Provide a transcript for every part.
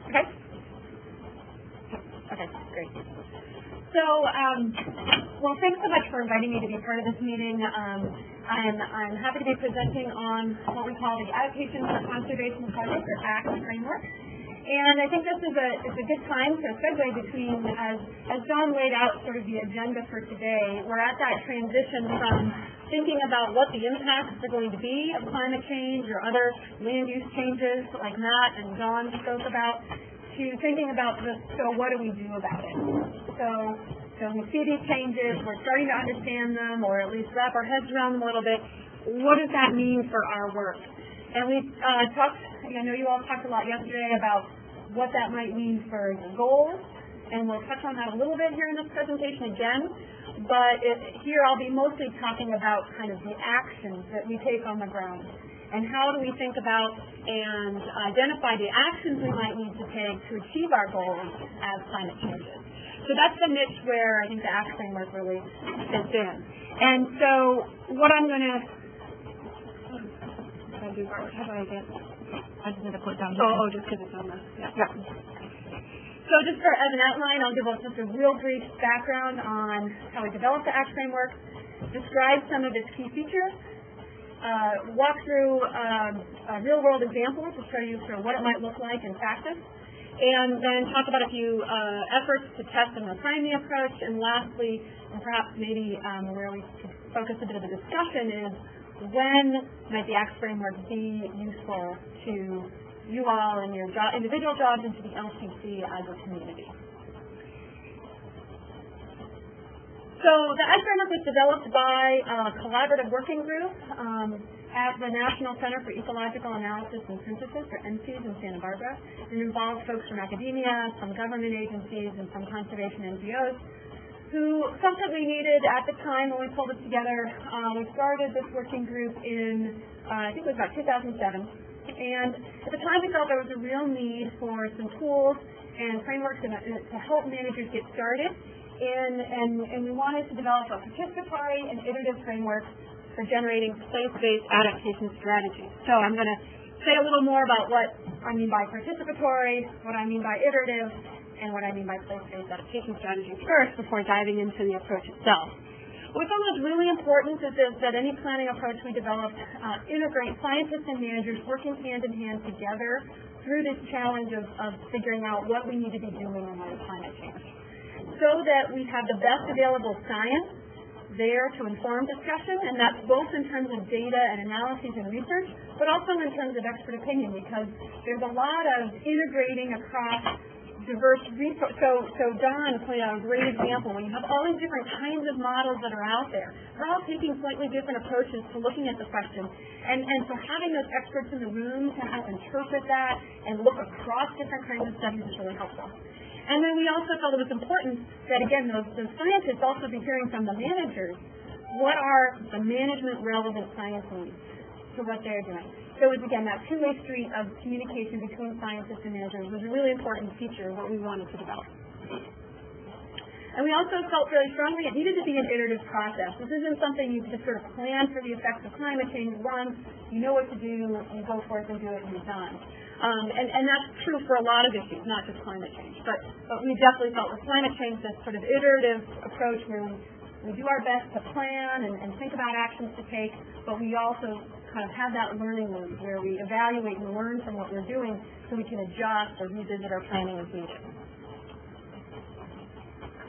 Okay? Okay, great. So, well, thanks so much for inviting me to be part of this meeting. I'm happy to be presenting on what we call the Adaptation for Conservation Project, or ACT framework. And I think this is it's a good time to segue between, as John laid out sort of the agenda for today, we're at that transition from thinking about what the impacts are going to be of climate change or other land use changes like Matt and John spoke about, to thinking about so what do we do about it? So we see these changes, we're starting to understand them, or at least wrap our heads around them a little bit. What does that mean for our work? And we talked, I know you all talked a lot yesterday about what that might mean for the goals, and we'll touch on that a little bit here in this presentation again. But here I'll be mostly talking about kind of the actions that we take on the ground. And how do we think about and identify the actions we might need to take to achieve our goals as climate changes. So that's the niche where I think the ACT framework really fits in. And so what I'm going to... How do I get... I just need to put down... Oh, just because it's on the... Yeah. So just as an outline, I'll give just a real brief background on how we developed the ACT framework, describe some of its key features, walk through real-world examples to show you sort of what it might look like in practice, and then talk about a few efforts to test and refine the approach, and lastly, and perhaps maybe where we could focus a bit of the discussion is, when might the ACT framework be useful to you all and your individual jobs and to the LCC as a community? So the ACT framework was developed by a collaborative working group at the National Center for Ecological Analysis and Synthesis, or NCES, in Santa Barbara. It involved folks from academia, some government agencies, and some conservation NGOs who felt that we needed, at the time when we pulled it together, we started this working group in, I think it was about 2007. And at the time we felt there was a real need for some tools and frameworks to help managers get started. And we wanted to develop a participatory and iterative framework for generating place-based adaptation strategies. So I'm going to say a little more about what I mean by participatory, what I mean by iterative, and what I mean by place-based adaptation strategies first before diving into the approach itself. What we found was really important is that any planning approach we developed integrate scientists and managers working hand-in-hand together through this challenge of figuring out what we need to be doing in light of climate change, so that we have the best available science there to inform discussion, and that's both in terms of data and analyses and research, but also in terms of expert opinion, because there's a lot of integrating across diverse resources. So Don pointed out a great example. When you have all these different kinds of models that are out there, they're all taking slightly different approaches to looking at the question. And so having those experts in the room to help interpret that and look across different kinds of studies is really helpful. And then we also felt it was important that, again, those scientists also be hearing from the managers what are the management relevant science needs to what they're doing. So it was, again, that two-way street of communication between scientists and managers was a really important feature of what we wanted to develop. And we also felt very strongly it needed to be an iterative process. This isn't something you can just sort of plan for the effects of climate change once, you know what to do, you go forth and do it, and you're done. And that's true for a lot of issues, not just climate change. But we definitely felt with climate change, this sort of iterative approach where we do our best to plan and think about actions to take, but we also kind of have that learning loop where we evaluate and learn from what we're doing so we can adjust or revisit our planning as needed.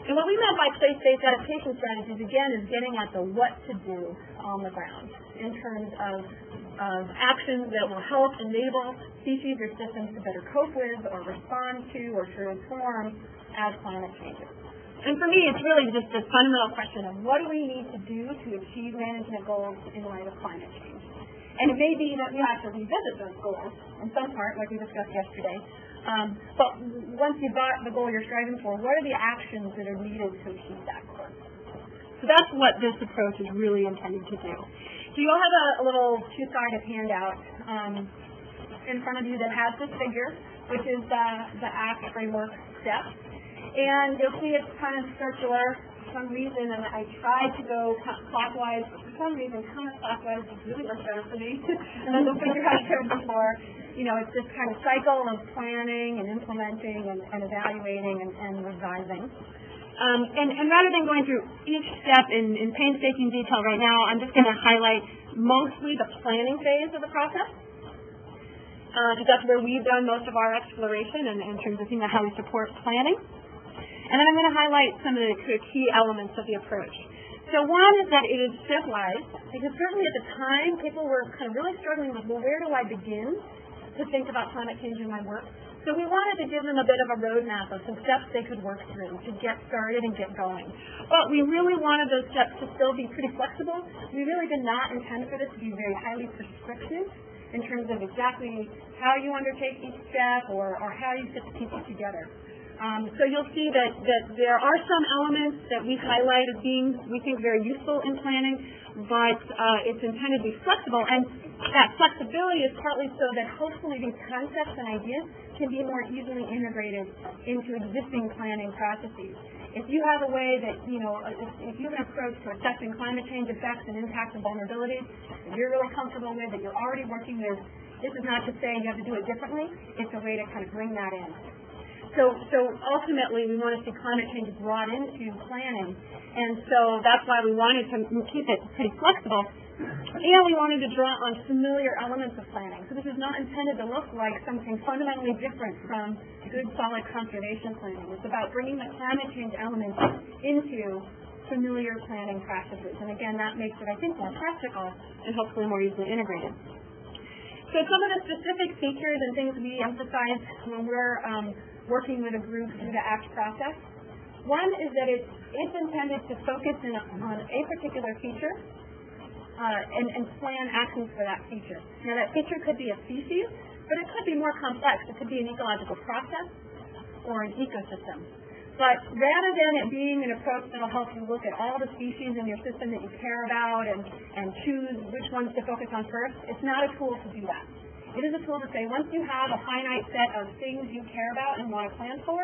And what we meant by place-based adaptation strategies, again, is getting at the what to do on the ground in terms of actions that will help enable species or systems to better cope with or respond to or transform as climate changes. And for me, it's really just this fundamental question of what do we need to do to achieve management goals in light of climate change. And it may be that we have to revisit those goals in some part, like we discussed yesterday. But once you've got the goal you're striving for, what are the actions that are needed to achieve that goal? So that's what this approach is really intended to do. So you'll have a little two-sided handout in front of you that has this figure, which is the ACT framework steps. And you'll see it's kind of circular for some reason, and I tried to go clockwise, but for some reason counterclockwise is really much better for me. And then the figure I showed before, it's this kind of cycle of planning and implementing and evaluating and revising. And rather than going through each step in painstaking detail right now, I'm just going to highlight mostly the planning phase of the process. Because that's where we've done most of our exploration in terms of thinking about how we support planning. And then I'm going to highlight some of the key elements of the approach. So one is that it is stepwise, because certainly at the time, people were kind of really struggling with, well, where do I begin to think about climate change in my work? So we wanted to give them a bit of a roadmap of some steps they could work through to get started and get going. But we really wanted those steps to still be pretty flexible. We really did not intend for this to be very highly prescriptive in terms of exactly how you undertake each step or how you put the pieces together. So you'll see that there are some elements that we highlight as being, we think, very useful in planning, but it's intended to be flexible, and that flexibility is partly so that hopefully these concepts and ideas can be more easily integrated into existing planning processes. If you have a way that, if you have an approach to assessing climate change effects and impacts and vulnerabilities that you're really comfortable with, that you're already working with, this is not to say you have to do it differently. It's a way to kind of bring that in. So ultimately, we want to see climate change brought into planning, and so that's why we wanted to keep it pretty flexible, and we wanted to draw on familiar elements of planning. So this is not intended to look like something fundamentally different from good, solid conservation planning. It's about bringing the climate change elements into familiar planning practices, and again, that makes it, I think, more practical and hopefully more easily integrated. So some of the specific features and things we emphasize when we're working with a group through the ACT process. One is that it's intended to focus on a particular feature and plan actions for that feature. Now that feature could be a species, but it could be more complex. It could be an ecological process or an ecosystem. But rather than it being an approach that will help you look at all the species in your system that you care about and choose which ones to focus on first, it's not a tool to do that. It is a tool to say, once you have a finite set of things you care about and want to plan for,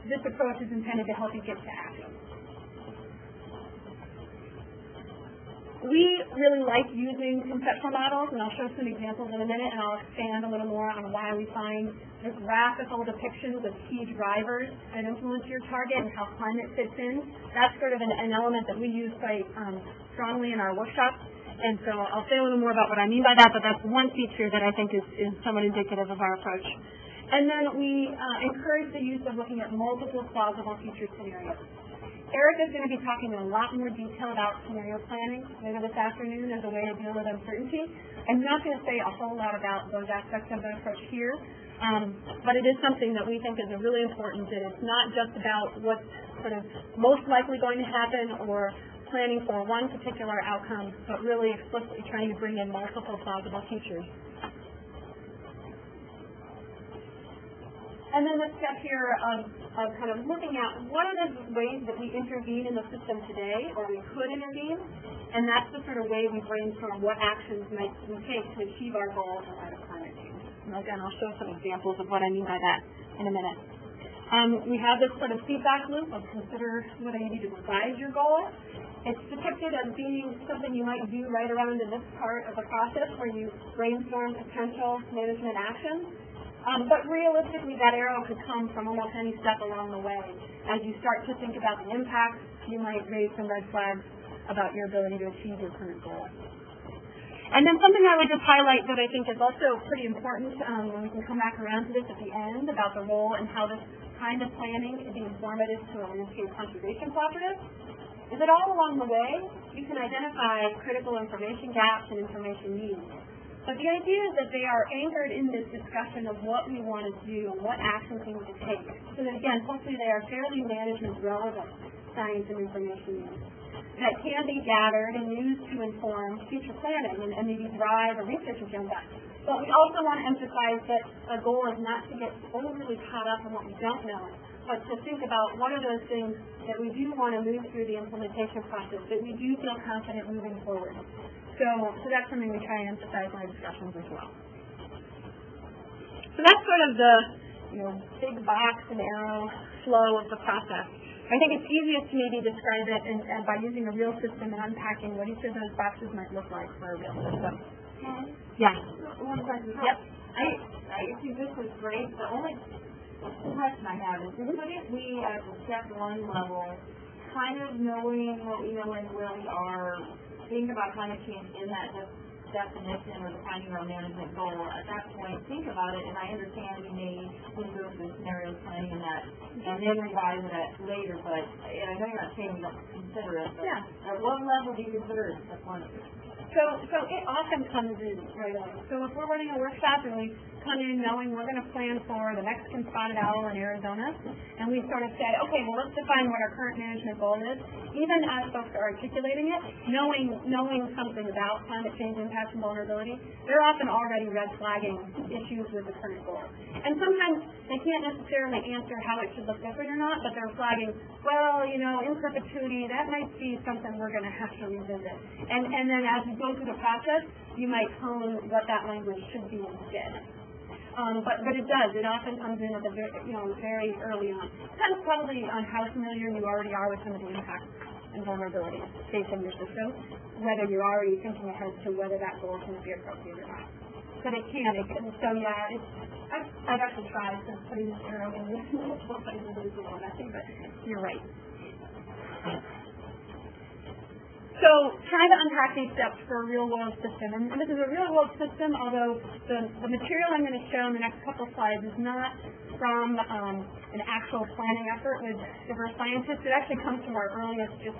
this approach is intended to help you get to action. We really like using conceptual models, and I'll show some examples in a minute, and I'll expand a little more on why we find the graphical depictions of key drivers that influence your target and how climate fits in. That's sort of an element that we use quite strongly in our workshops. And so I'll say a little more about what I mean by that, but that's one feature that I think is somewhat indicative of our approach. And then we encourage the use of looking at multiple plausible future scenarios. Eric is going to be talking in a lot more detail about scenario planning later this afternoon as a way to deal with uncertainty. I'm not going to say a whole lot about those aspects of the approach here, but it is something that we think is really important, that it's not just about what's sort of most likely going to happen or planning for one particular outcome, but really explicitly trying to bring in multiple plausible futures. And then this step here of kind of looking at what are the ways that we intervene in the system today, or we could intervene, and that's the sort of way we brainstorm what actions might we take to achieve our goals in light of climate change. And again, I'll show some examples of what I mean by that in a minute. We have this sort of feedback loop of consider whether you need to revise your goal. It's depicted as being something you might do right around in this part of the process where you brainstorm potential management actions. But realistically, that arrow could come from almost any step along the way. As you start to think about the impact, you might raise some red flags about your ability to achieve your current goal. And then something I would just highlight that I think is also pretty important, when we can come back around to this at the end, about the role and how this kind of planning can be informative to a landscape conservation cooperative, is that all along the way, you can identify critical information gaps and information needs. But the idea is that they are anchored in this discussion of what we want to do and what actions we need to take. So that, again, hopefully they are fairly management-relevant science and information needs that can be gathered and used to inform future planning and maybe drive a research agenda. But we also want to emphasize that a goal is not to get overly caught up in what we don't know, but to think about what are those things that we do want to move through the implementation process, that we do feel confident moving forward. So that's something we try and emphasize in our discussions as well. So that's sort of the big box and arrow flow of the process. I think it's easiest to maybe describe it by using a real system and unpacking what each of those boxes might look like for a real system. Yeah. One question. Yep. I think this is great. The only question I have is, couldn't we, at the step 1 level, kind of knowing what we know and where we are, think about climate change in that definition or defining our management goal? At that point, think about it, and I understand we may go through scenario planning and that, and then revise it later, but and I know you're not saying you don't consider it, but at what level do you consider it step 1? So it often comes in right away. So if we're running a workshop and we come in knowing we're going to plan for the Mexican spotted owl in Arizona, and we sort of say, okay, well, let's define what our current management goal is. Even as folks are articulating it, knowing something about climate change impacts and vulnerability, they're often already red flagging issues with the current goal. And sometimes they can't necessarily answer how it should look different or not, but they're flagging, well, you know, in perpetuity, that might be something we're going to have to revisit. And then as we go through the process, you might hone what that language should be instead. But it does. It often comes in at the very early on. Depends probably on how familiar you already are with some of the impacts and vulnerabilities based on your system, whether you're already thinking ahead to whether that goal can be appropriate or not. But it can. So yeah, I've actually tried to putting this arrow in multiple places. It's a little messy, but you're right. So trying to unpack these steps for a real-world system, and this is a real-world system, although the material I'm going to show in the next couple slides is not from an actual planning effort with diverse scientists. It actually comes from our earliest, just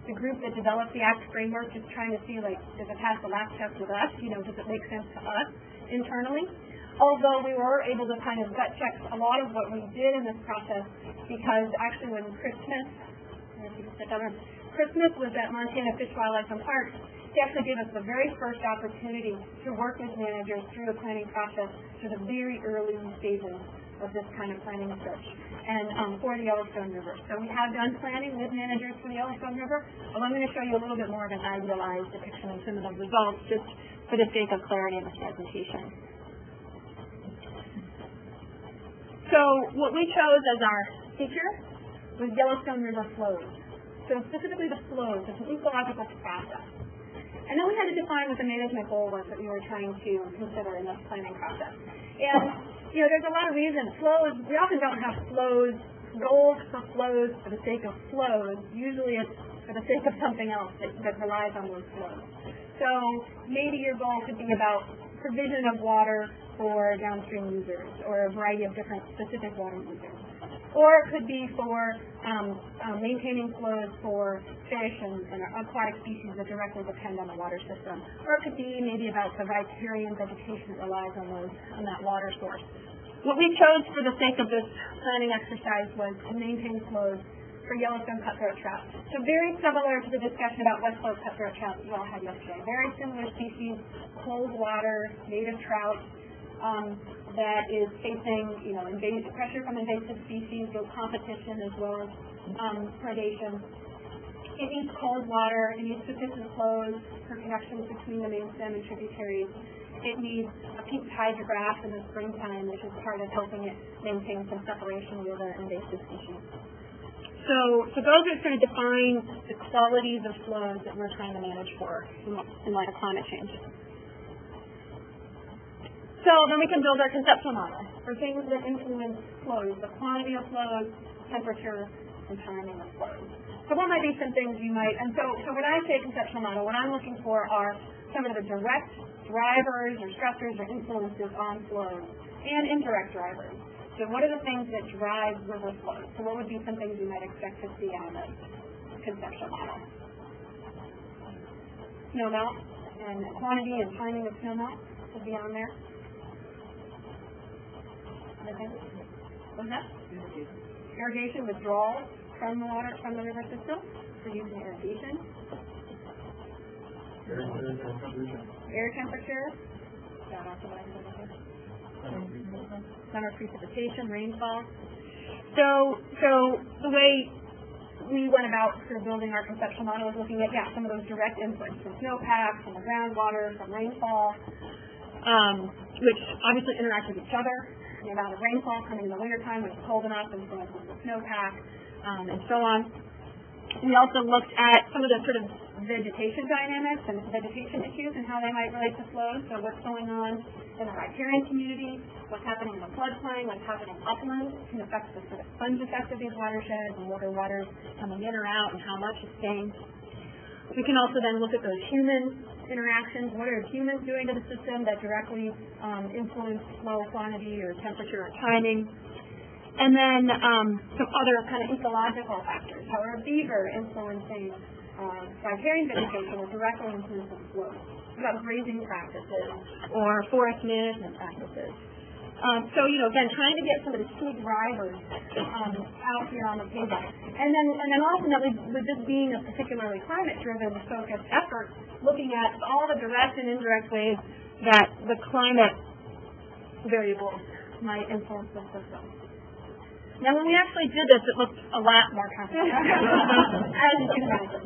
the group that developed the ACT framework, just trying to see, like, does it pass the last test with us? Does it make sense to us internally? Although we were able to kind of gut check a lot of what we did in this process, because actually when Christmas was at Montana Fish, Wildlife, and Parks, he actually gave us the very first opportunity to work with managers through a planning process to the very early stages of this kind of planning approach, and for the Yellowstone River. So we have done planning with managers for the Yellowstone River, but I'm going to show you a little bit more of an idealized depiction of some of the results, just for the sake of clarity in this presentation. So what we chose as our feature was Yellowstone River flows. So specifically the flows, it's an ecological process. And then we had to define what the management goal was that we were trying to consider in this planning process. And, there's a lot of reasons. Flows, we often don't have goals for flows for the sake of flows. Usually it's for the sake of something else that relies on those flows. So maybe your goal could be about provision of water for downstream users, or a variety of different specific water users. Or it could be for maintaining flows for fish and aquatic species that directly depend on the water system. Or it could be maybe about the riparian vegetation that relies on that water source. What we chose for the sake of this planning exercise was to maintain flows for Yellowstone cutthroat trout. So very similar to the discussion about West Slope cutthroat trout that you all had yesterday. Very similar species, cold water, native trout, that is facing, pressure from invasive species, both competition as well as predation. It needs cold water. It needs sufficient flows for connections between the main stem and tributaries. It needs a peaked hydrograph in the springtime, which is part of helping it maintain some separation with the invasive species. So those are sort of define the qualities of flows that we're trying to manage for in light of climate change. So then we can build our conceptual model for things that influence flows, the quantity of flows, temperature, and timing of flows. So what might be some things you might, and so when I say conceptual model, what I'm looking for are some of the direct drivers or stressors or influences on flows, and indirect drivers. So what are the things that drive river flows? So what would be some things you might expect to see on the conceptual model? Snowmelt, and quantity and timing of snowmelt would be on there. What's that? Irrigation withdrawal from the water, from the river system for using irrigation. Air temperature. Summer precipitation, rainfall. So the way we went about sort of building our conceptual model is looking at some of those direct inputs from snowpack, from the groundwater, from rainfall, which obviously interact with each other. The amount of rainfall coming in the wintertime when it's cold enough influences the snowpack, and so on. We also looked at some of the sort of vegetation dynamics and vegetation issues and how they might relate to flows. So what's going on in the riparian community, what's happening in the floodplain, what's happening upland, can affect the sort of sponge effect of these watersheds and what are waters coming in or out and how much is staying. We can also then look at those human interactions. What are humans doing to the system that directly influence flow quantity or temperature or timing? And then some other kind of ecological factors. How are beaver influencing riparian vegetation or directly influencing flow? About grazing practices or forest management practices. So, again, trying to get some of the key drivers out here on the table. And then ultimately, with this being a particularly climate-driven focused effort, looking at all the direct and indirect ways that the climate variables might influence the system. Now, when we actually did this, it looked a lot more complicated, as you can imagine.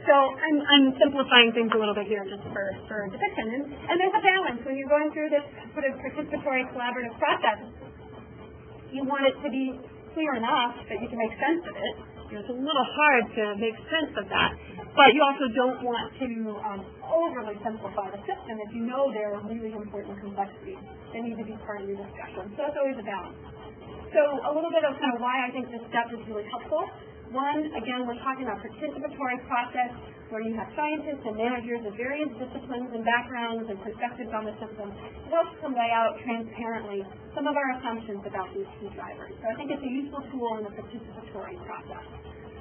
So I'm simplifying things a little bit here just for depiction. And there's a balance. When you're going through this sort of participatory collaborative process, you want it to be clear enough that you can make sense of it. It's a little hard to make sense of that. But you also don't want to overly simplify the system if you know there are really important complexities that need to be part of your discussion. So it's always a balance. So a little bit of kind of why I think this step is really helpful. One, again, we're talking about participatory process where you have scientists and managers of various disciplines and backgrounds and perspectives on the system. It helps to lay out transparently some of our assumptions about these key drivers. So I think it's a useful tool in the participatory process.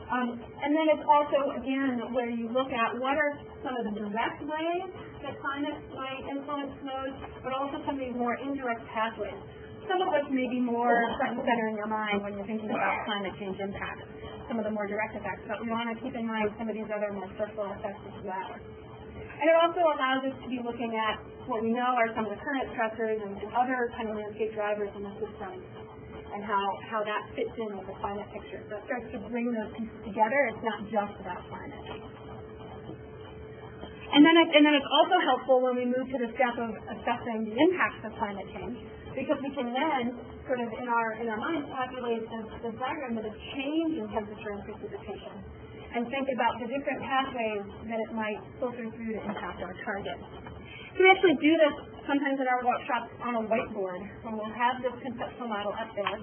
And then it's also, again, where you look at what are some of the direct ways that climate might influence flows, but also some of these more indirect pathways, some of which may be more front and center in your mind when you're thinking about climate change impacts, some of the more direct effects, but we want to keep in mind some of these other more peripheral effects as well. And it also allows us to be looking at what we know are some of the current stressors and other kind of landscape drivers in the system and how that fits in with the climate picture. So it starts to bring those pieces together. It's not just about climate. And then it's also helpful when we move to the step of assessing the impacts of climate change, because we can then sort of in our minds calculate the diagram of the change in temperature and precipitation and think about the different pathways that it might filter through to impact our target. So we actually do this sometimes in our workshops on a whiteboard, when we'll have this conceptual model up there.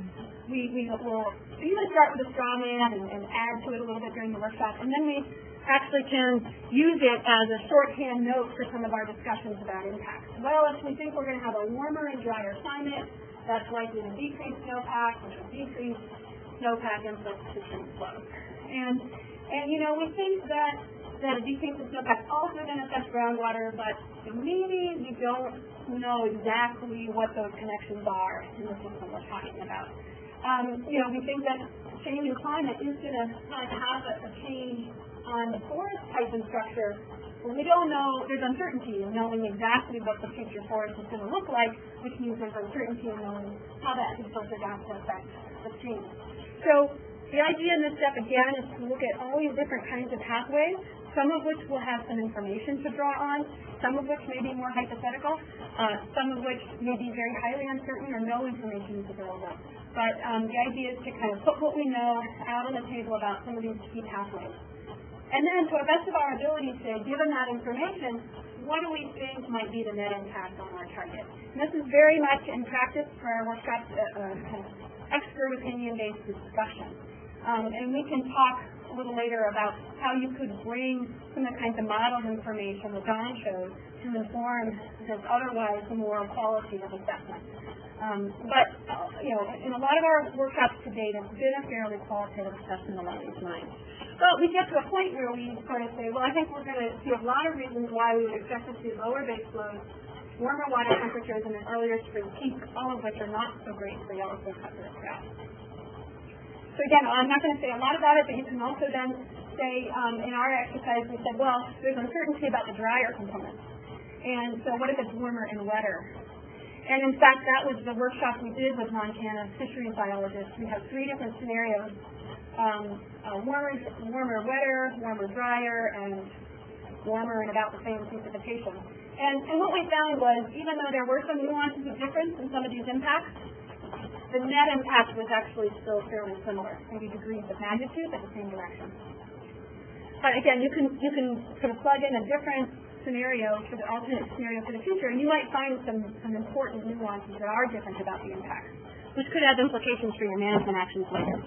We will even start with a straw man and add to it a little bit during the workshop, and then we actually can use it as a shorthand note for some of our discussions about impacts. Well, if we think we're going to have a warmer and drier climate, that's likely to decrease snowpack, which will decrease snowpack influx system flows. And we think that a decrease in snowpack also then affects groundwater, but maybe we don't know exactly what those connections are in the system we're talking about. We think that changing climate is going to have a change on the forest type and structure. Well, we don't know, there's uncertainty in knowing exactly what the future forest is going to look like, which means there's uncertainty in knowing how that can filter down to affect the change. So the idea in this step, again, is to look at all these different kinds of pathways, some of which will have some information to draw on, some of which may be more hypothetical, some of which may be very highly uncertain or no information is available. But the idea is to kind of put what we know out on the table about some of these key pathways. And then, to the best of our ability, say, given that information, what do we think might be the net impact on our target? And this is very much in practice for our workshops, kind of expert opinion-based discussion. And we can talk a little later about how you could bring some of the kinds of modeled information that Don showed to inform this otherwise more qualitative assessment. But in a lot of our workshops to date, it's been a fairly qualitative assessment along these lines. But we get to a point where we sort of say, well, I think we're going to see a lot of reasons why we would expect to see lower base flows, warmer water temperatures, and an earlier spring peak, all of which are not so great for yellow fish cutthroat trout. So again, I'm not going to say a lot about it, but you can also then say, in our exercise, we said, well, there's uncertainty about the drier components. And so what if it's warmer and wetter? And in fact, that was the workshop we did with Montana fisheries biologists. We have 3 different scenarios. Warmer, wetter, warmer, drier, and warmer and about the same precipitation. And what we found was, even though there were some nuances of difference in some of these impacts, the net impact was actually still fairly similar, maybe degrees of magnitude, but the same direction. But again, you can sort of plug in a different scenario for the alternate scenario for the future, and you might find some important nuances that are different about the impact, which could have implications for your management actions later.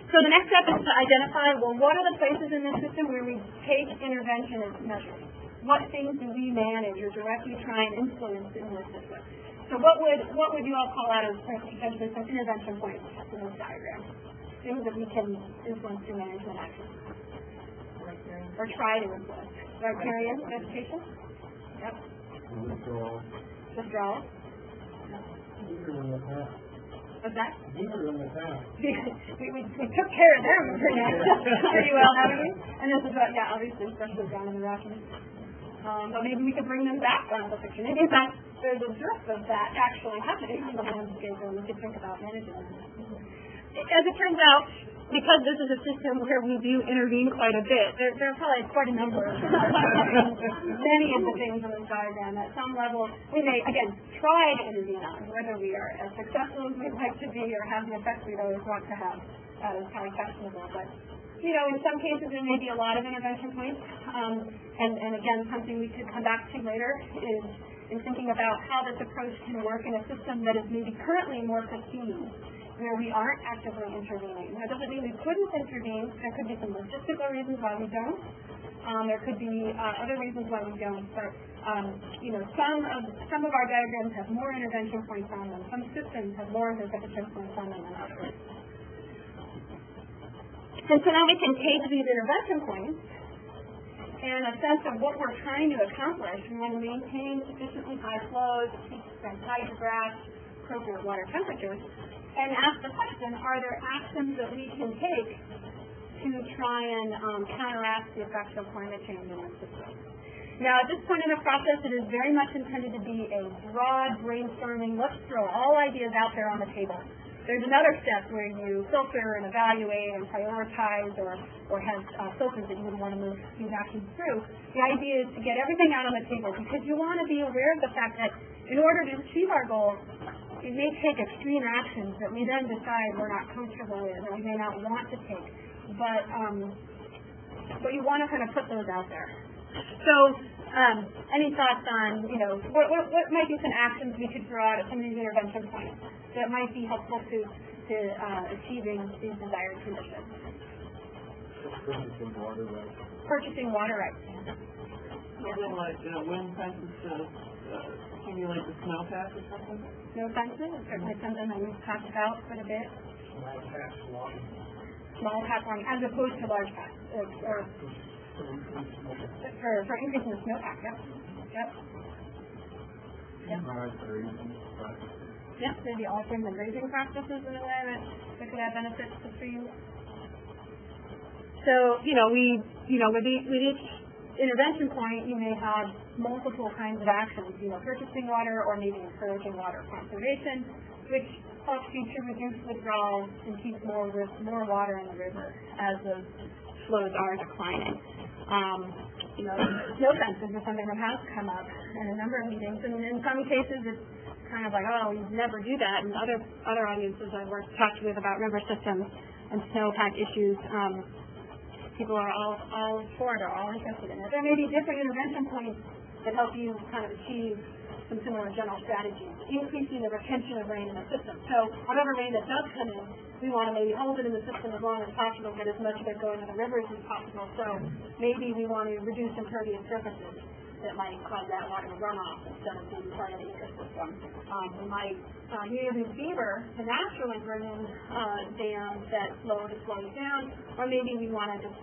So the next step is to identify, well, what are the places in the system where we take intervention as measures? What things do we manage or directly try and influence in the system? So what would you all call out as potentially some intervention points in this diagram? Things that we can influence through management actions. Or try to influence. Riparian vegetation? Yep. Withdrawal. What's that? we took care of them pretty well, haven't we? And this is what, yeah, obviously, especially down in the Rockies. But maybe we could bring them back down to the picture. Maybe in fact, there's a drift of that actually happening in the landscape, and we could think about managing it. As it turns out, because this is a system where we do intervene quite a bit, there are probably quite a number of many of the things in this diagram. At some level, we may, again, try to intervene on. Whether we are as successful as we'd like to be or have the effect we'd always want to have, that is probably questionable. But, you know, in some cases there may be a lot of intervention points. And again, something we could come back to later is in thinking about how this approach can work in a system that is maybe currently more pristine, where we aren't actively intervening. That doesn't mean we couldn't intervene. There could be some logistical reasons why we don't. There could be other reasons why we don't. But you know, some of our diagrams have more intervention points on them. Some systems have more intervention points on them than others. And so now we can take these intervention points and a sense of what we're trying to accomplish. We want to maintain sufficiently high flows, keep hydrographs, appropriate water temperatures, and ask the question, are there actions that we can take to try and counteract the effects of climate change in our system? Now, at this point in the process, it is very much intended to be a broad brainstorming, let's throw all ideas out there on the table. There's another step where you filter and evaluate and prioritize or have filters that you would want to move these actions through. The idea is to get everything out on the table because you want to be aware of the fact that in order to achieve our goals, it may take extreme actions that we then decide we're not comfortable with or we may not want to take. But you want to kind of put those out there. So any thoughts on, you know, what might be some actions we could draw out at some of these intervention points that might be helpful to achieving these desired conditions? Purchasing water rights. Something like wind fences to accumulate the snowpack or something? Snow fences is certainly something that we've talked about quite a bit. Small patch logging, as opposed to large patch, for increasing the snowpack. Yep. Yep, maybe altering the grazing practices in a way that could have benefits to trees. So, with each intervention point, you may have multiple kinds of actions, purchasing water or maybe encouraging water conservation, which helps you to reduce withdrawal and keep more water in the river as those flows are declining. Snow fences is something that has come up in a number of meetings, and in some cases it's kind of like, oh, we never do that. And other audiences I've talked with about river systems and snowpack issues, people are all for it, are all interested in it. There may be different intervention points that help you kind of achieve some similar general strategies, increasing the retention of rain in the system. So whatever rain that does come in, we want to maybe hold it in the system as long as possible, get as much of it going to the rivers as possible. So maybe we want to reduce impervious surfaces that might cause that water to run off instead of being part of the ecosystem. We might use beaver to naturally bring in dams that slow the flow down, or maybe we want to just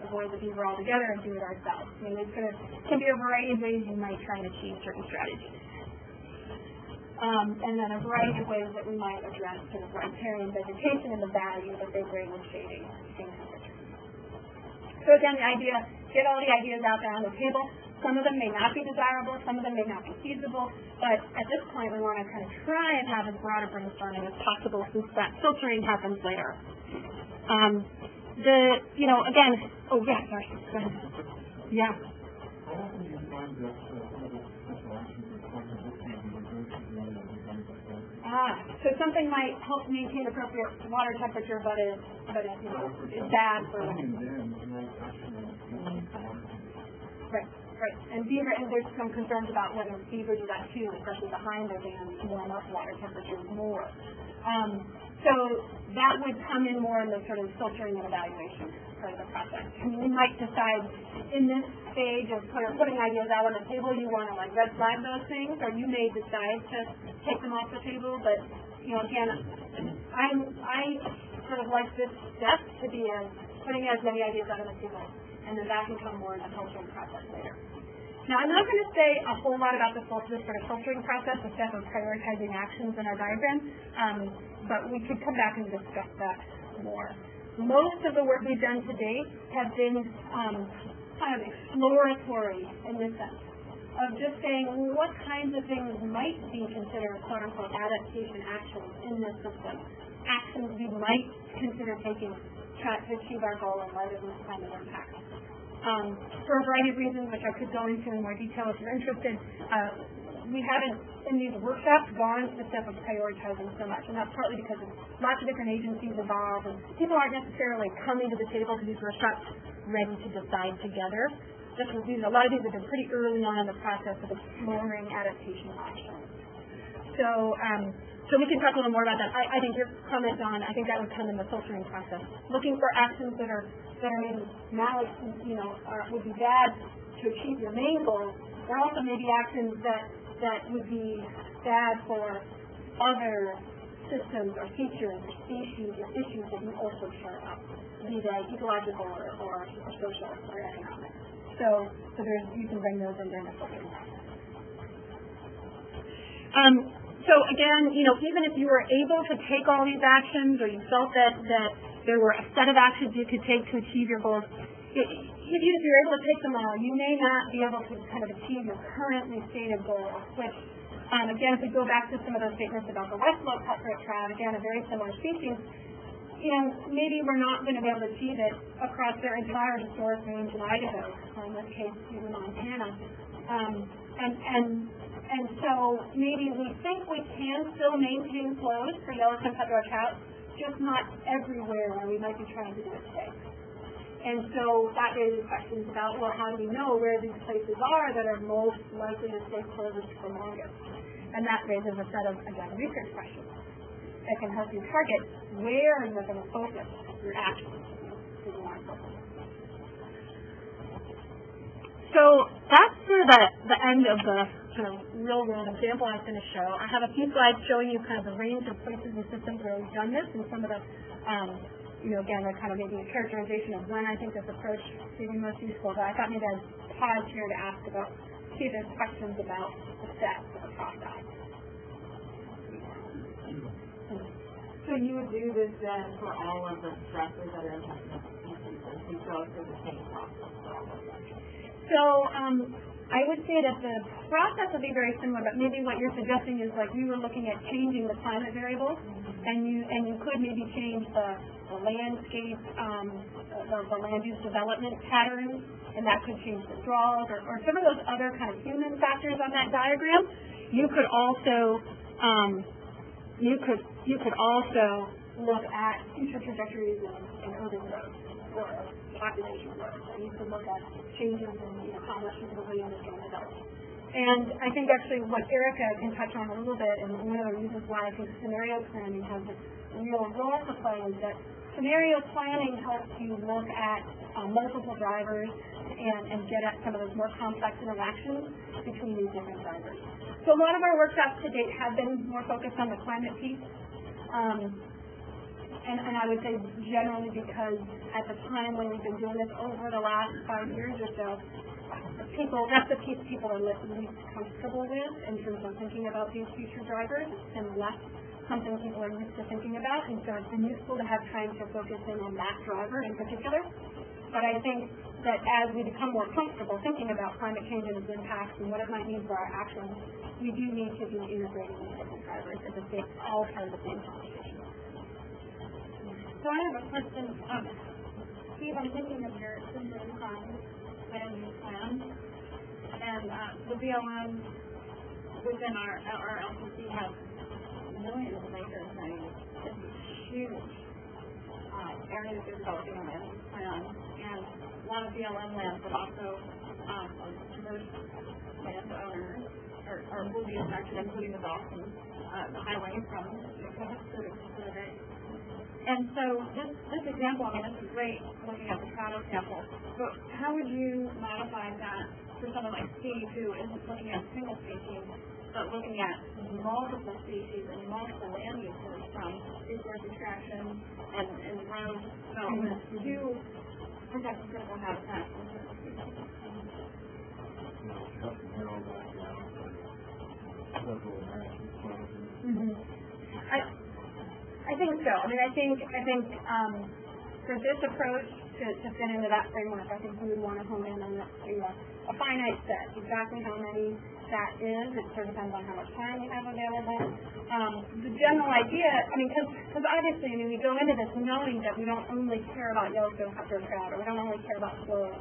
avoid the beaver altogether and do it ourselves. I mean, can be a variety of ways you might try and achieve certain strategies. And then a variety of ways that we might address sort of riparian vegetation and the value that they bring in shading temperature. So again, the idea, get all the ideas out there on the table. Some of them may not be desirable, some of them may not be feasible, but at this point we want to kind of try and have as broad a brainstorming as possible since that filtering happens later. Again, oh yeah, sorry, go ahead. Yeah. How often do you find that some of the actions are contradicting the negotiation of the So something might help maintain appropriate water temperature, but it is bad for. Right. And there's some concerns about whether beaver do that too, especially behind their dams, warm up water temperatures more. So that would come in more in the sort of filtering and evaluation part of the process. I mean, we might decide in this stage of putting ideas out on the table, you want to like red flag those things, or you may decide to take them off the table. But again, I sort of like this step to be putting as many ideas out on the table, and then that can come more in a filtering process later. Now, I'm not going to say a whole lot about this sort of filtering process, the step of prioritizing actions in our diagram, but we could come back and discuss that more. Most of the work we've done to date has been kind of exploratory in this sense, of just saying what kinds of things might be considered quote-unquote adaptation actions in this system, actions we might consider taking to achieve our goal in light of this kind of impact. For a variety of reasons, which I could go into in more detail if you're interested, we haven't, in these workshops, gone to the step of prioritizing so much, and that's partly because of lots of different agencies involved, and people aren't necessarily coming to the table to these workshops ready to decide together. A lot of these have been pretty early on in the process of exploring adaptation actions. So we can talk a little more about that. I think your comment on, I think that would come in the filtering process. Looking for actions that are maybe now, would be bad to achieve your main goal. There are also maybe actions that would be bad for other systems or features or species or issues that you also care about, be they ecological or social or economic. So you can bring those in during the filtering process. So again, even if you were able to take all these actions, or you felt that there were a set of actions you could take to achieve your goals, even if you're able to take them all, you may not be able to kind of achieve your currently stated goals, which, again, if we go back to some of those statements about the West Slope cutthroat crab, again, a very similar species, maybe we're not going to be able to achieve it across their entire historic range in Idaho, or in this case, even Montana. And so maybe we think we can still maintain flows for yellowfin cutthroat trout, just not everywhere where we might be trying to do it today. And so that raises questions about, well, how do we know where these places are that are most likely to stay closest for longest? And that raises a set of, again, research questions that can help you target where you're going to focus your actions. So that's sort of the end of the kind of real-world example I was going to show. I have a few slides showing you kind of the range of places and systems where we've done this, and some of the, again, they're kind of maybe a characterization of when I think this approach may be most useful. But I thought maybe I'd pause here to ask about, see if there's questions about the steps of the process. So you would do this then for all of the stressors that are impacting the species, and you go through the same process for all of them? So I would say that the process would be very similar, but maybe what you're suggesting is like we were looking at changing the climate variables, and you could maybe change the landscape, the land use development patterns, and that could change the draws or some of those other kind of human factors on that diagram. You could also look at future trajectories in urban growth or population growth. So you could look at changes in how much of the land is going to develop. And I think actually what Erica can touch on a little bit, and one of the reasons why I think scenario planning has a real role to play, is that scenario planning helps you look at multiple drivers and get at some of those more complex interactions between these different drivers. So a lot of our workshops to date have been more focused on the climate piece. And I would say generally because at the time when we've been doing this over the last 5 years or so, that's the piece people are least comfortable with in terms of thinking about these future drivers. It's been less something people are used to thinking about, and so it's been useful to have time to focus in on that driver in particular. But I think that as we become more comfortable thinking about climate change and its impacts and what it might mean for our actions, we do need to be integrating these different drivers as if they're all part of the same conversation. So I have a question. Steve, I'm thinking of your land use plan, and the BLM within our LCC has millions of acres, I mean, it's huge area that they're developing a land use plan, and a lot of BLM lands, but also diverse landowners or will be affected, including the Dawson highway from survey. And so this example, I mean, this is great looking at the shadow sample, but how would you modify that for someone like Steve who isn't looking at a single species, but looking at multiple species and multiple land uses from resource extraction and road development to protect the critical habitat? I think so. I mean, I think for this approach to fit into that framework, I think we would want to hone in on a finite set. Exactly how many that is, it sort of depends on how much time we have available. The general idea, I mean, because obviously, I mean, we go into this knowing that we don't only care about Yellowstone cutthroat trout, or we don't only care about flows,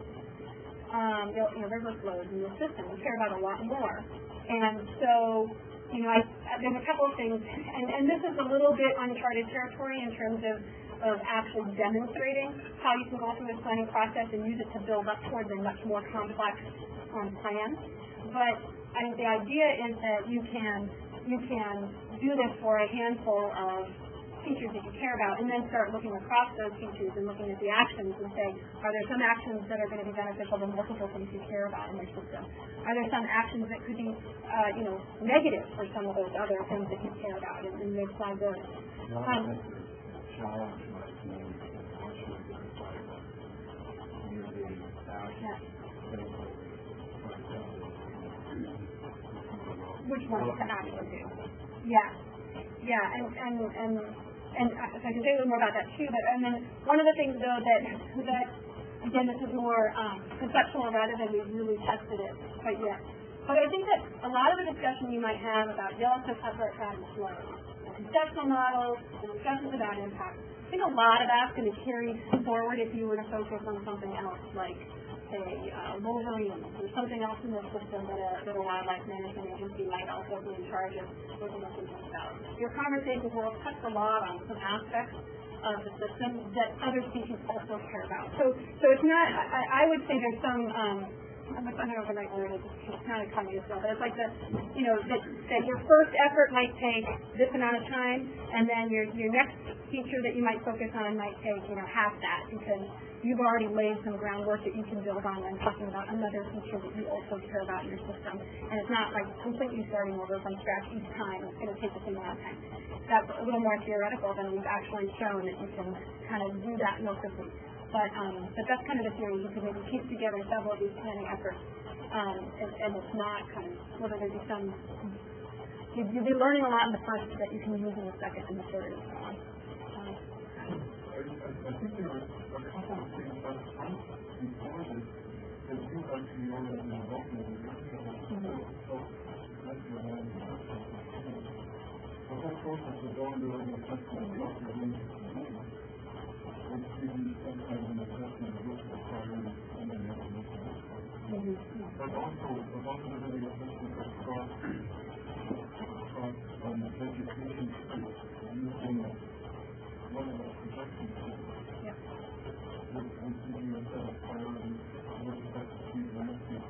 river flows in the system. We care about a lot more. And so, there's a couple of things, and this is a little bit uncharted territory in terms of actually demonstrating how you can go through this planning process and use it to build up towards a much more complex plan. But I think the idea is that you can do this for a handful of features that you care about, and then start looking across those features and looking at the actions and say, are there some actions that are going to be beneficial to multiple things you care about in your system? Are there some actions that could be, negative for some of those other things that you care about, and they apply those? Which ones to actually do? Yeah, and I can say a little more about that too. But and then one of the things though that again, this is more conceptual rather than we've really tested it quite yet. But I think that a lot of the discussion you might have about Yellowstone cutthroat trout and flow, conceptual models, and discussions about impact, I think a lot of that's going to carry forward if you were to focus on something else like, say, Wolverine or something else in the system that a wildlife management agency might also be in charge of looking at things about. Your conversations will touch a lot on some aspects of the system that other species also care about. So it's not, I would say there's some, I don't know if the right word is, it's not a communist bill, but it's like that your first effort might take this amount of time, and then your next feature that you might focus on might take, half that, because you've already laid some groundwork that you can build on when talking about another feature that you also care about in your system. And it's not like completely starting over from scratch each time. It's going to take the same amount of time. That's a little more theoretical than we've actually shown that you can kind of do that more quickly. But that's kind of the theory. You can maybe piece together several of these planning efforts, and it's not kind of whether there be some. You'll be learning a lot in the first that you can use in the second and the third and so on. I think there are a couple of things that I'm important that you actually already involved in. The whole process of going to an assessment of what you're going to do, which gives you some kind of an assessment of what's the priority and then information. But also the really assessment across vegetation space using one of the projections. Which give you a set of priorities with respect to speed landscape.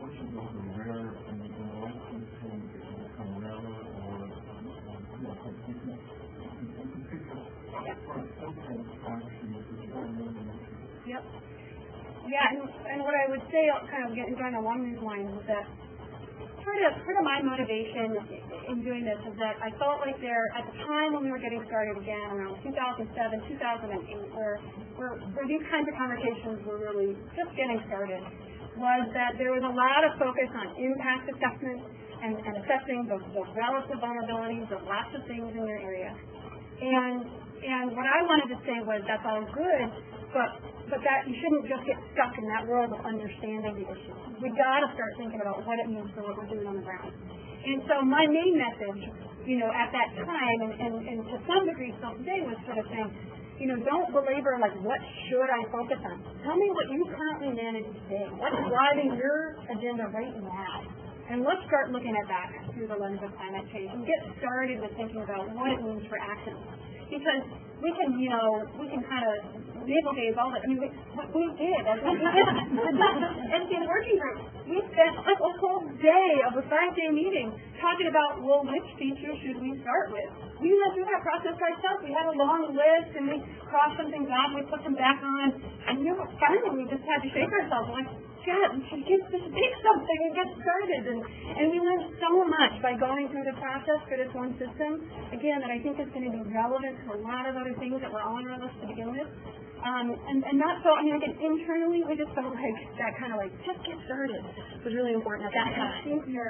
Which of those are rare and the likely to become rarer or completely. You can take a functional action which is very limited. Yep. Yeah, and what I would say, kind of going along these lines, is that part of my motivation in doing this is that I felt like at the time when we were getting started again, around 2007, 2008, where these kinds of conversations were really just getting started, was that there was a lot of focus on impact assessment and assessing the relative vulnerabilities of lots of things in your area. And what I wanted to say was that's all good, but that you shouldn't just get stuck in that world of understanding the issue. We got to start thinking about what it means for what we're doing on the ground. And so my main message, at that time, and to some degree still today, was sort of saying, don't belabor what should I focus on. Tell me what you currently manage today. What's driving your agenda right now? And let's start looking at that through the lens of climate change and get started with thinking about what it means for action. Because we can kind of navel gaze all that. I mean, we did. I mean, and in working group, we spent like a whole day of a 5-day meeting talking about, well, which features should we start with? We went through that process ourselves. We had a long list, and we crossed some things off, we put them back on, and finally we just had to shake ourselves like, God, we should just pick something and get started. And we learned so much by going through the process for this one system, again, that I think is going to be relevant to a lot of other things that were on our list to begin with. And not so, I mean, again, internally, we just felt like that kind of like, just get started was really important at that time. I think the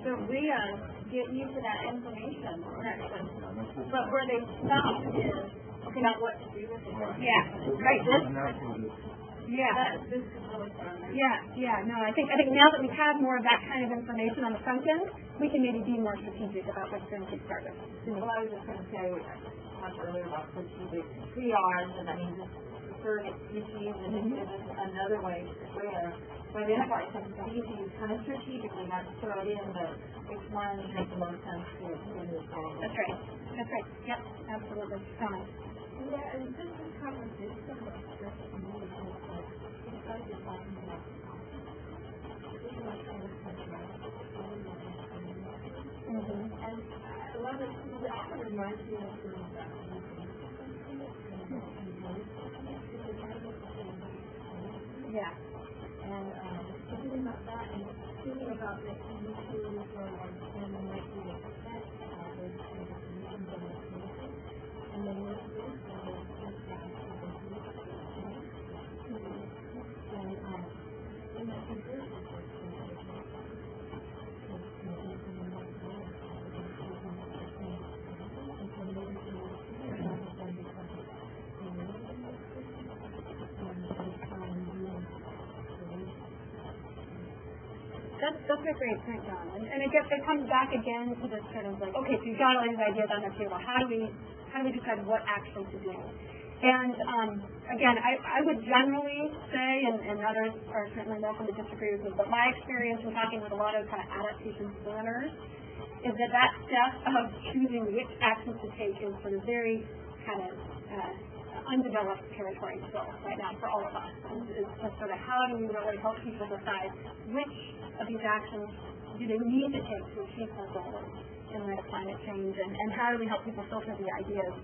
RIAs get you to that information section. But where they stop is, okay, now what to do with it. Yeah, right. This is really fun. No, I think now that we have more of that kind of information on the front end, we can maybe be more strategic about what's going to get started. Well, I was just going to say, much earlier about strategic PRs, and I mean, just surrogate species, and this is another way to where we identify some species kind of strategically, not to throw it in, but which ones make the most sense to move forward. That's right. Yep, absolutely. Yeah, and this is conversation about stress and movement, like, because you're talking about and I love it, it often reminds me of the yeah. And thinking about that and thinking about the issues or and then what you expect those kinds of solutions and experiences. And then what you do is and that can do That's a great point, John. And it comes back again to this sort of like, okay, so you've got all these ideas on the table. How do we decide what actually to do? And again, I would generally say, and others are certainly welcome to disagree with me, but my experience in talking with a lot of kind of adaptation planners is that step of choosing which actions to take is sort of very kind of undeveloped territory still right now for all of us. Is sort of how do we really help people decide which of these actions do they need to take to achieve their goals in light of climate change, and how do we help people filter the ideas.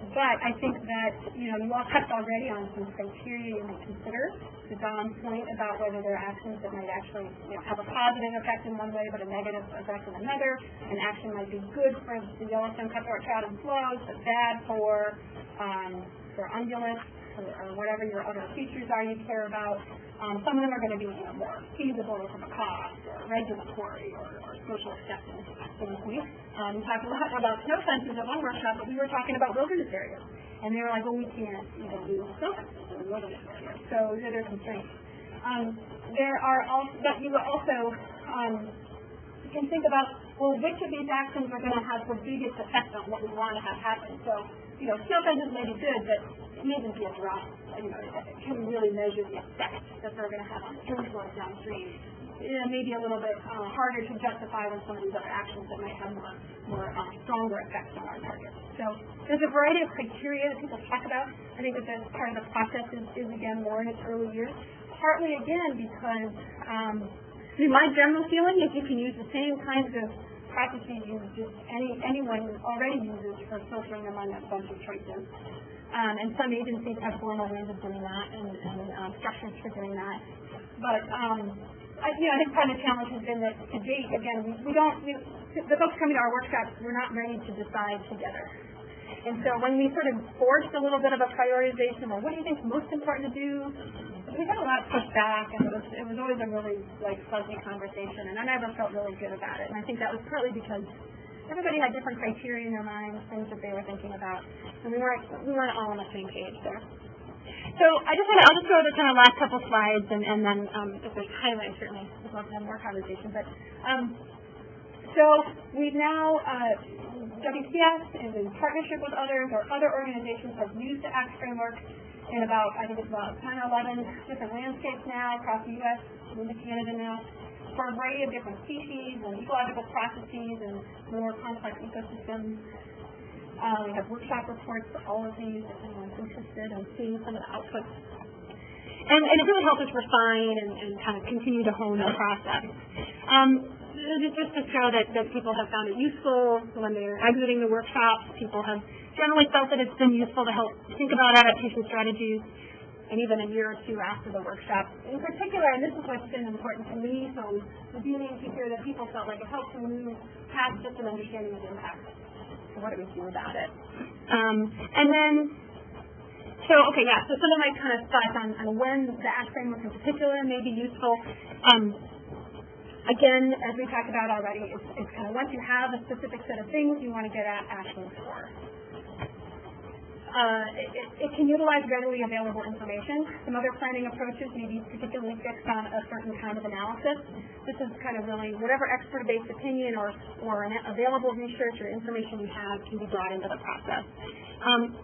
But I think that, you all touched already on some criteria you might consider, to Don's point about whether there are actions that might actually have a positive effect in one way but a negative effect in another. An action might be good for the Yellowstone cutthroat trout and flows, but bad for ungulates or whatever your other features are you care about. Some of them are going to be more feasible from a cost or regulatory or social acceptance standpoint. We talked a lot about snow fences at one workshop, but we were talking about wilderness areas. And they were like, well, we can't do snow fences in wilderness areas. So there are constraints. But you also can think about, well, which of these actions are going to have the biggest effect on what we want to have happen. So, snow fences may be good, but it may just be a drop. Can we really measure the effect that they're going to have on stream flow downstream? It may be a little bit harder to justify than some of these other actions that might have more stronger effects on our targets. So there's a variety of criteria that people talk about. I think that that's part of the process is again, more in its early years. Partly, again, because my general feeling is you can use the same kinds of practices anyone already uses for filtering among a bunch of choices. And some agencies have formal ways of doing that and structures for doing that. But I think part of the challenge has been that to date, again, the folks coming to our workshops, we're not ready to decide together. And so when we sort of forced a little bit of a prioritization, or what do you think is most important to do, we got a lot of pushback, and it was always a really fuzzy conversation, and I never felt really good about it. And I think that was partly because everybody had different criteria in their minds, things that they were thinking about, and we weren't all on the same page there. So I'll just go to the kind of last couple slides, and then if there's time, I certainly would love to have more conversation. But so we've now WCS is in partnership with others, or other organizations have used the ACT framework in about 10 or 11 different landscapes now across the U.S. and into Canada now. for a variety of different species and ecological processes and more complex ecosystems. We have workshop reports for all of these if anyone's interested in seeing some of the outputs. And it really helps us refine and kind of continue to hone the process. Just to show that people have found it useful when they're exiting the workshops. People have generally felt that it's been useful to help think about adaptation strategies, and even a year or two after the workshop. In particular, and this is what's been important to me, so beginning to hear that people felt like it helped to move past just an understanding of the impact. So what do we do about it? And then, so some of my kind of thoughts on when the ACT framework in particular may be useful. Again, as we talked about already, it's kind of once you have a specific set of things you want to get at asking for. It can utilize readily available information. Some other planning approaches may be particularly fixed on a certain kind of analysis. This is kind of really whatever expert-based opinion or available research or information you have can be brought into the process.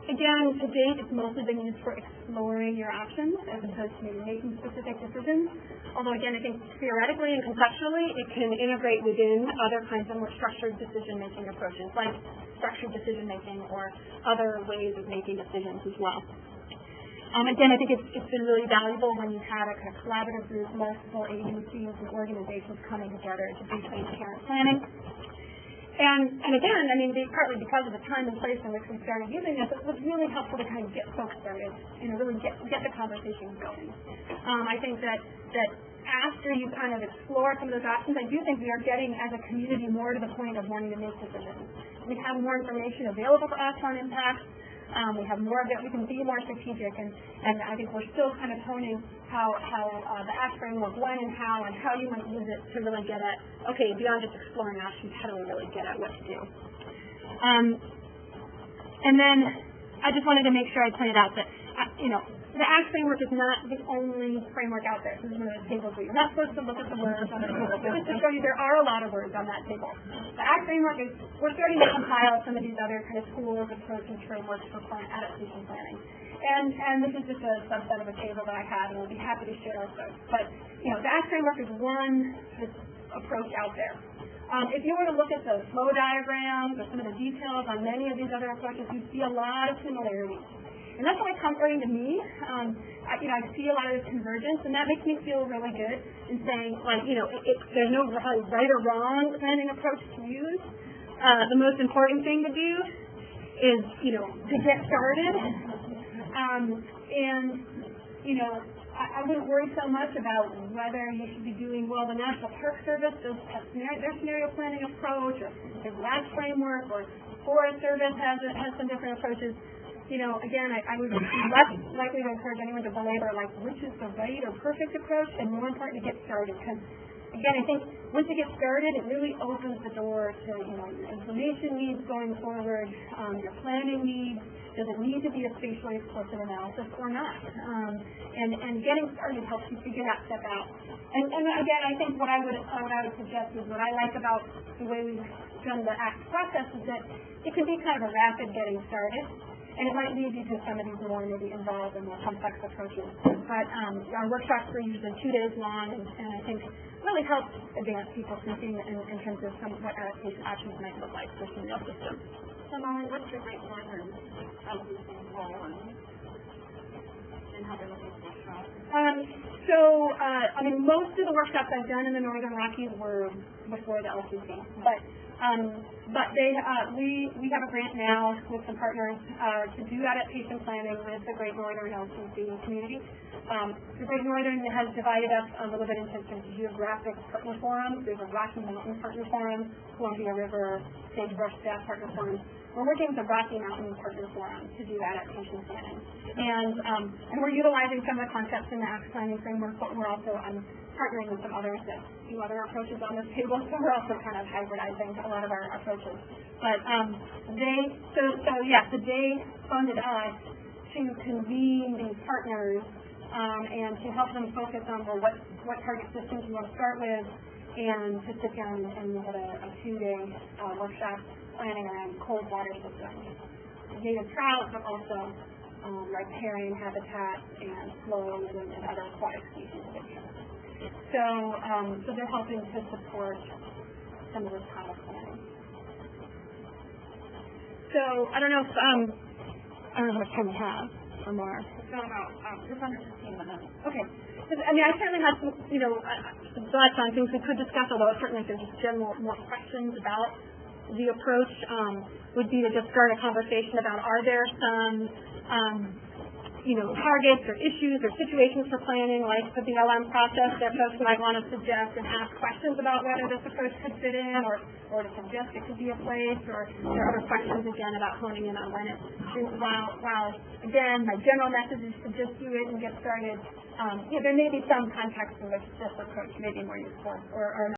Again, to date, it's mostly been used for exploring your options as opposed to maybe making specific decisions. Although, again, I think theoretically and conceptually, it can integrate within other kinds of more structured decision-making approaches, like structured decision-making or other ways of making decisions as well. Again, I think it's been really valuable when you've had a kind of collaborative group, multiple agencies and organizations coming together to do transparent planning. And again, I mean, partly because of the time and place in which we started using this, it was really helpful to kind of get folks started and really get the conversation going. I think that after you kind of explore some of those options, I do think we are getting, as a community, more to the point of wanting to make decisions. We have more information available to us on impact. We have more of it. We can be more strategic, and I think we're still kind of honing how the ACT framework, when and how you might use it to really get at, okay, beyond just exploring options, how do we really get at what to do? And then I just wanted to make sure I pointed out that, the ACT framework is not the only framework out there. This is one of those tables where you're not supposed to look at the words on the table. But just to show you, there are a lot of words on that table. The ACT framework is, we're starting to compile some of these other kind of tools, approaches, frameworks for adaptation planning. And this is just a subset of a table that I have, and we'll be happy to share with folks. But, the ACT framework is one approach out there. If you were to look at the flow diagrams or some of the details on many of these other approaches, you see a lot of similarities. And that's really comforting to me. I see a lot of this convergence, and that makes me feel really good in saying, there's no right or wrong planning approach to use. The most important thing to do is, to get started. I wouldn't worry so much about whether you should be doing, the National Park Service does have their scenario planning approach, or the last framework, or Forest Service has some different approaches. Again, I would be less likely to encourage anyone to belabor, which is the right or perfect approach, and more important to get started. Because, again, I think once you get started, it really opens the door to, your information needs going forward, your planning needs. Does it need to be a spatially explicit analysis or not? And getting started helps you figure that step out. And again, I think what I would suggest is what I like about the way we've done the ACT process is that it can be kind of a rapid getting started. And it might lead you to some of these more maybe involved and more complex approaches. But our workshops are usually 2 days long, and I think really helps advance people's thinking in terms of what adaptation options might look like for some real systems. So, Molly, what's your great learner of this role and how they're looking at workshops? Most of the workshops I've done in the Northern Rockies were before the LCC, but we have a grant now with some partners to do adaptation planning with the Great Northern LCC community. The Great Northern has divided us a little bit into some geographic partner forums. There's a Rocky Mountain Partner Forum, Columbia River, Sagebrush Staff Partner Forum. We're working with the Rocky Mountain Partner Forum to do adaptation planning. And we're utilizing some of the concepts in the ACT planning framework, but we're also partnering with some others that do other approaches on this table, so we're also kind of hybridizing a lot of our approaches. But they funded us to convene these partners and to help them focus on what target systems you want to start with, and to sit down and look at a 2-day workshop planning around cold water systems, native trout, but also riparian habitat and flows and other aquatic species of interest. So they're helping to support some of this kind of planning. So I don't know how much time we have or more. So about, just under 15 minutes. Okay. I mean, I certainly have some thoughts on things we could discuss, although certainly if there's just general more questions about the approach, would be to just start a conversation about are there some targets or issues or situations for planning, like the BLM process, that folks might want to suggest and ask questions about whether this approach could fit in, or to suggest it could be a place, or there are other questions again about honing in on when it. While again, my general message is to just do it and get started. There may be some context in which this approach may be more useful or